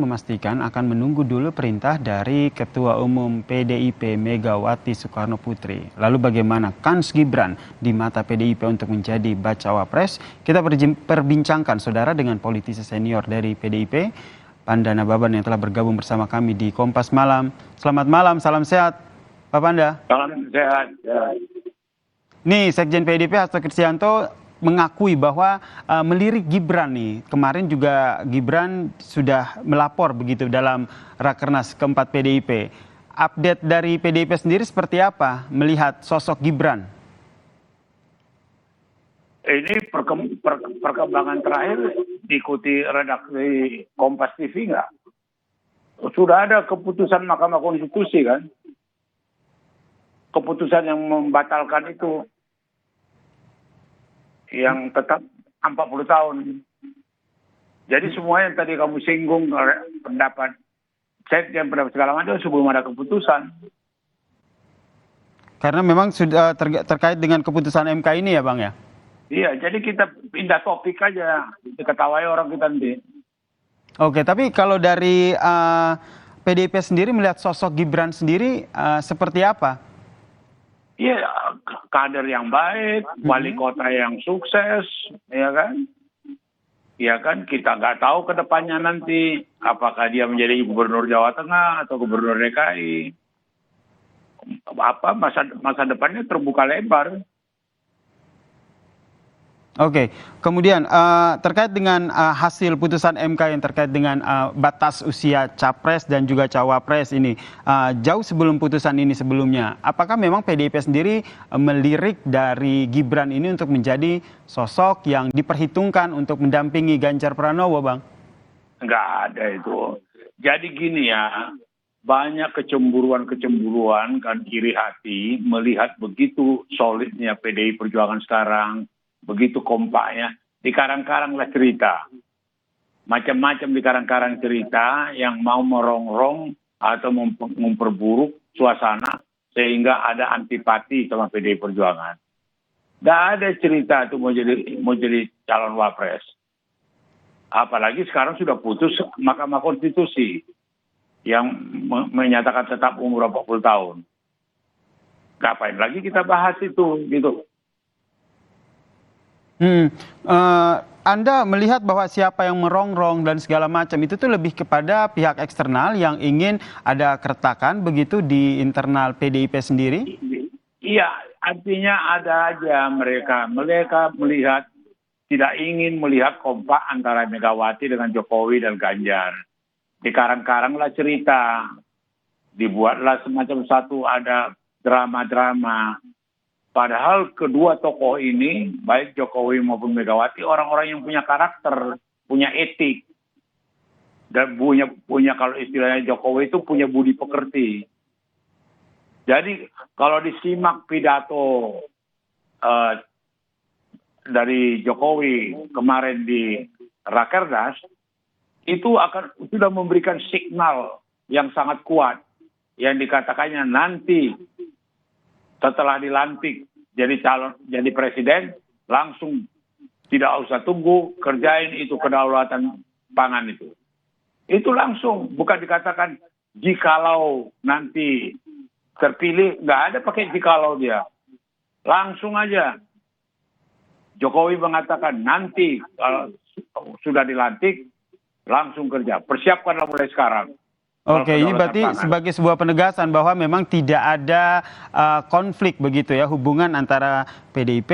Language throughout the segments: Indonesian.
Memastikan akan menunggu dulu perintah dari Ketua Umum PDIP Megawati Soekarno Putri. Lalu bagaimana kans Gibran di mata PDIP untuk menjadi bacawa pres? Kita perbincangkan saudara dengan politisi senior dari PDIP, Panda Nababan yang telah bergabung bersama kami di Kompas Malam. Selamat malam, salam sehat Pak Panda. Salam sehat. Nih, Sekjen PDIP Hasto Kristianto mengakui bahwa melirik Gibran nih. Kemarin juga Gibran sudah melapor begitu dalam Rakernas keempat PDIP. Update dari PDIP sendiri seperti apa melihat sosok Gibran? Ini perkembangan terakhir diikuti redaksi Kompas TV nggak? Sudah ada keputusan Mahkamah Konstitusi kan? Keputusan yang membatalkan itu. Yang tetap 40 tahun. Jadi semua yang tadi kamu singgung pendapat sekjen, pendapat segala macam sebelum ada keputusan. Karena memang sudah terkait dengan keputusan MK ini ya Bang ya? Iya, jadi kita pindah topik aja. Diketawai orang kita nanti. Oke, tapi kalau dari PDIP sendiri melihat sosok Gibran sendiri seperti apa? Iya, kader yang baik, wali kota yang sukses, ya kan? Ya kan, kita nggak tahu ke depannya nanti apakah dia menjadi gubernur Jawa Tengah atau gubernur DKI. Apa masa depannya terbuka lebar. Oke, kemudian terkait dengan hasil putusan MK yang terkait dengan batas usia capres dan juga cawapres ini, jauh sebelum putusan ini sebelumnya, apakah memang PDIP sendiri melirik dari Gibran ini untuk menjadi sosok yang diperhitungkan untuk mendampingi Ganjar Pranowo, Bang? Nggak ada itu. Jadi gini ya, banyak kecemburuan kan iri hati melihat begitu solidnya PDI Perjuangan sekarang. Begitu kompaknya, dikarang-karanglah cerita. Macam-macam dikarang-karang cerita yang mau merongrong atau memperburuk suasana sehingga ada antipati sama PDI Perjuangan. Tidak ada cerita itu mau jadi calon wapres. Apalagi sekarang sudah putus Mahkamah Konstitusi yang menyatakan tetap umur 40 tahun. Ngapain lagi kita bahas itu gitu. Anda melihat bahwa siapa yang merongrong dan segala macam itu tuh lebih kepada pihak eksternal yang ingin ada keretakan begitu di internal PDIP sendiri? Iya, artinya ada aja mereka melihat tidak ingin melihat kompak antara Megawati dengan Jokowi dan Ganjar. Dikarang-karanglah cerita, dibuatlah semacam satu ada drama-drama. Padahal kedua tokoh ini, baik Jokowi maupun Megawati, orang-orang yang punya karakter, punya etik. Dan punya kalau istilahnya Jokowi itu punya budi pekerti. Jadi kalau disimak pidato dari Jokowi kemarin di Rakernas, itu sudah memberikan signal yang sangat kuat. Yang dikatakannya nanti setelah dilantik jadi presiden, langsung tidak usah tunggu, kerjain itu kedaulatan pangan itu. Itu langsung, bukan dikatakan jikalau nanti terpilih, nggak ada pakai jikalau dia. Langsung aja. Jokowi mengatakan nanti kalau sudah dilantik, langsung kerja. Persiapkanlah mulai sekarang. Oke, ini berarti sebagai sebuah penegasan bahwa memang tidak ada konflik begitu ya, hubungan antara PDIP,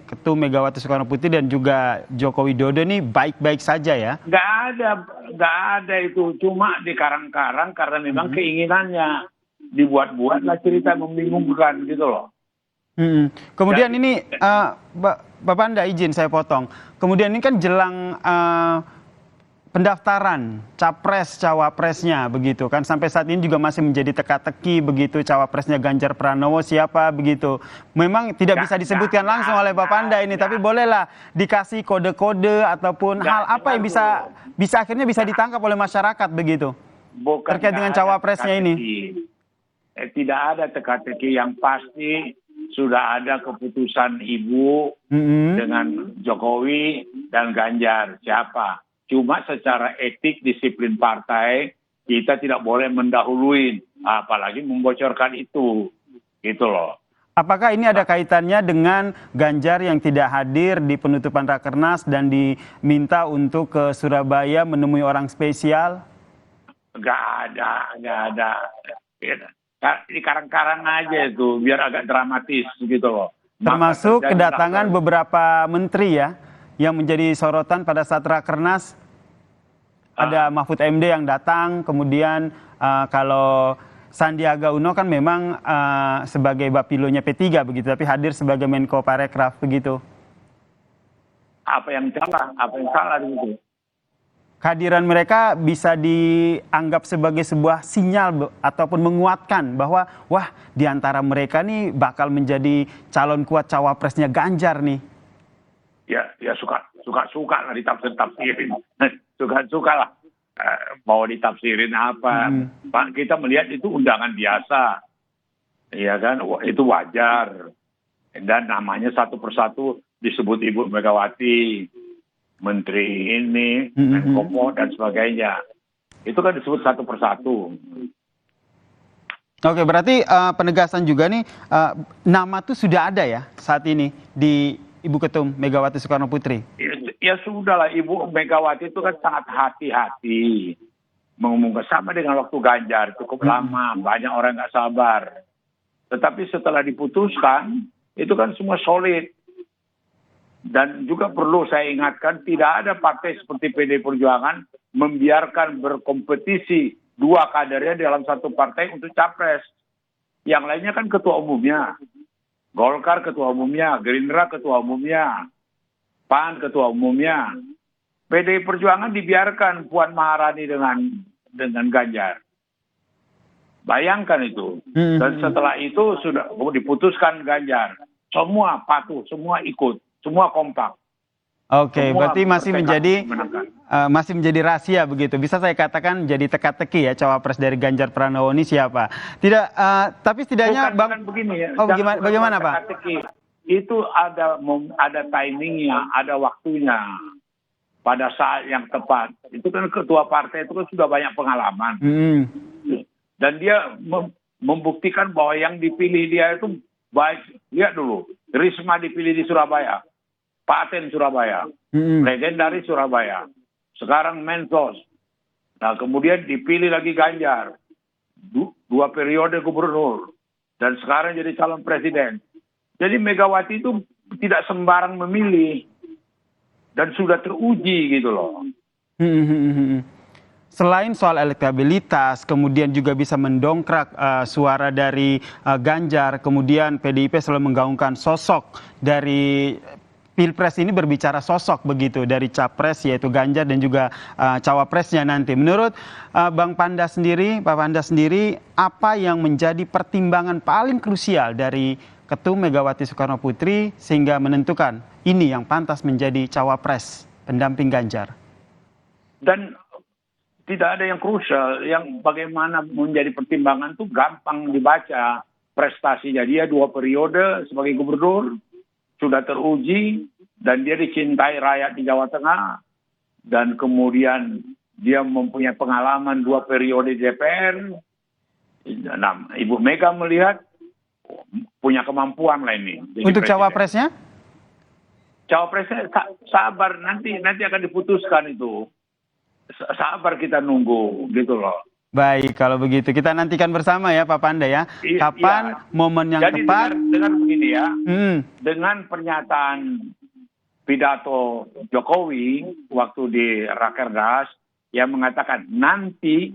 Ketua Megawati Soekarno Putri dan juga Joko Widodo ini baik-baik saja ya? Nggak ada itu, cuma dikarang-karang karena memang keinginannya dibuat-buatlah cerita membingungkan gitu loh. Kemudian ini, Bapak Anda izin saya potong, kemudian ini kan jelang pendaftaran capres cawapresnya begitu kan, sampai saat ini juga masih menjadi teka-teki begitu, cawapresnya Ganjar Pranowo siapa begitu. Memang tidak bisa disebutkan langsung oleh Bapak Anda ini, tapi bolehlah dikasih kode-kode ataupun hal apa yang bisa akhirnya bisa ditangkap oleh masyarakat begitu. Terkait dengan cawapresnya ini. Tidak ada teka-teki, yang pasti sudah ada keputusan Ibu dengan Jokowi dan Ganjar siapa. Cuma secara etik disiplin partai kita tidak boleh mendahului, apalagi membocorkan itu, gitu loh. Apakah ini ada kaitannya dengan Ganjar yang tidak hadir di penutupan Rakernas dan diminta untuk ke Surabaya menemui orang spesial? Nggak ada. Di karang-karang aja itu, biar agak dramatis gitu loh. Termasuk kedatangan beberapa menteri ya, yang menjadi sorotan pada saat Rakernas. Ada Mahfud MD yang datang, kemudian kalau Sandiaga Uno kan memang sebagai bapilonya P3 begitu, tapi hadir sebagai Menko Parekraf begitu. Apa yang salah gitu? Kehadiran mereka bisa dianggap sebagai sebuah sinyal ataupun menguatkan bahwa wah di antara mereka nih bakal menjadi calon kuat cawapresnya Ganjar nih. Ya suka lah ditafsirin. Suka lah mau ditafsirin apa. Pak, kita melihat itu undangan biasa. Iya kan, itu wajar. Dan namanya satu persatu disebut Ibu Megawati, Menteri ini, Menkopo dan sebagainya. Itu kan disebut satu persatu. Oke, berarti penegasan juga nih nama tuh sudah ada ya saat ini di Ibu Ketum Megawati Soekarno Putri. Ya sudah lah, Ibu Megawati itu kan sangat hati-hati mengumumkan, sama dengan waktu Ganjar, cukup lama, banyak orang nggak sabar. Tetapi setelah diputuskan, itu kan semua solid. Dan juga perlu saya ingatkan, tidak ada partai seperti PDI Perjuangan membiarkan berkompetisi dua kadernya dalam satu partai untuk capres. Yang lainnya kan ketua umumnya. Golkar ketua umumnya, Gerindra ketua umumnya, PAN ketua umumnya. PDI Perjuangan dibiarkan Puan Maharani dengan Ganjar. Bayangkan itu. Dan setelah itu sudah diputuskan Ganjar. Semua patuh, semua ikut, semua kompak. Oke, berarti masih menjadi rahasia begitu. Bisa saya katakan jadi teka-teki ya cawapres dari Ganjar Pranowo ini siapa? Tidak, tapi setidaknya bukan begini ya. Oh, bagaimana Pak? Itu ada timingnya, ada waktunya. Pada saat yang tepat. Itu kan ketua partai itu kan sudah banyak pengalaman. Dan dia membuktikan bahwa yang dipilih dia itu baik. Lihat dulu, Risma dipilih di Surabaya. Paten Surabaya, legendaris Surabaya, sekarang Mensos. Nah kemudian dipilih lagi Ganjar, 2 periode gubernur, dan sekarang jadi calon presiden. Jadi Megawati itu tidak sembarang memilih, dan sudah teruji gitu loh. Selain soal elektabilitas, kemudian juga bisa mendongkrak suara dari Ganjar, kemudian PDIP selalu menggaungkan sosok dari Pilpres ini berbicara sosok begitu dari capres yaitu Ganjar dan juga cawapresnya nanti. Menurut Bang Panda sendiri, Pak Panda sendiri, apa yang menjadi pertimbangan paling krusial dari Ketum Megawati Soekarno Putri sehingga menentukan ini yang pantas menjadi cawapres pendamping Ganjar? Dan tidak ada yang krusial, yang bagaimana menjadi pertimbangan itu gampang dibaca. Prestasinya dia 2 periode sebagai gubernur, sudah teruji, dan dia dicintai rakyat di Jawa Tengah, dan kemudian dia mempunyai pengalaman 2 periode di DPR. Nah, Ibu Mega melihat punya kemampuan lah ini. Untuk cawapresnya? Cawapresnya sabar, nanti akan diputuskan itu. Sabar kita nunggu, gitu loh. Baik, kalau begitu kita nantikan bersama ya Pak Panda ya. Kapan momen yang jadi tepat? Dengan begini ya, dengan pernyataan pidato Jokowi waktu di Rakernas yang mengatakan nanti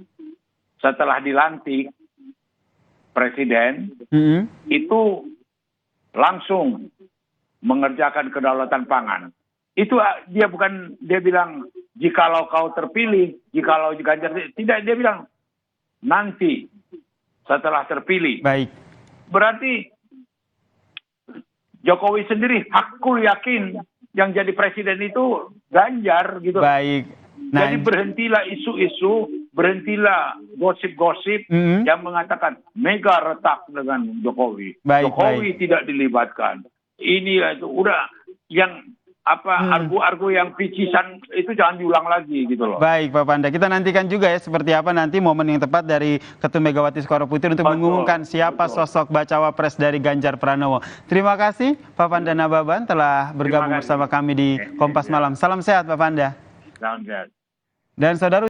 setelah dilantik presiden itu langsung mengerjakan kedaulatan pangan. Itu dia bilang jikalau kau terpilih, jikalau Ganjar tidak, dia bilang nanti setelah terpilih. Baik. Berarti Jokowi sendiri hakul yakin yang jadi presiden itu Ganjar gitu. Baik. Nah, jadi berhentilah isu-isu, berhentilah gosip-gosip yang mengatakan Mega retak dengan Jokowi. Baik, Jokowi tidak dilibatkan. Inilah itu udah yang argu-argu yang picisan itu jangan diulang lagi gitu loh. Baik Pak Panda, kita nantikan juga ya seperti apa nanti momen yang tepat dari Ketum Megawati Soekarno Putri untuk mengumumkan siapa sosok bacawa pres dari Ganjar Pranowo. Terima kasih Pak Panda Nababan telah bergabung bersama kami di Kompas Malam. Salam sehat Pak Panda. Salam sehat. Dan saudara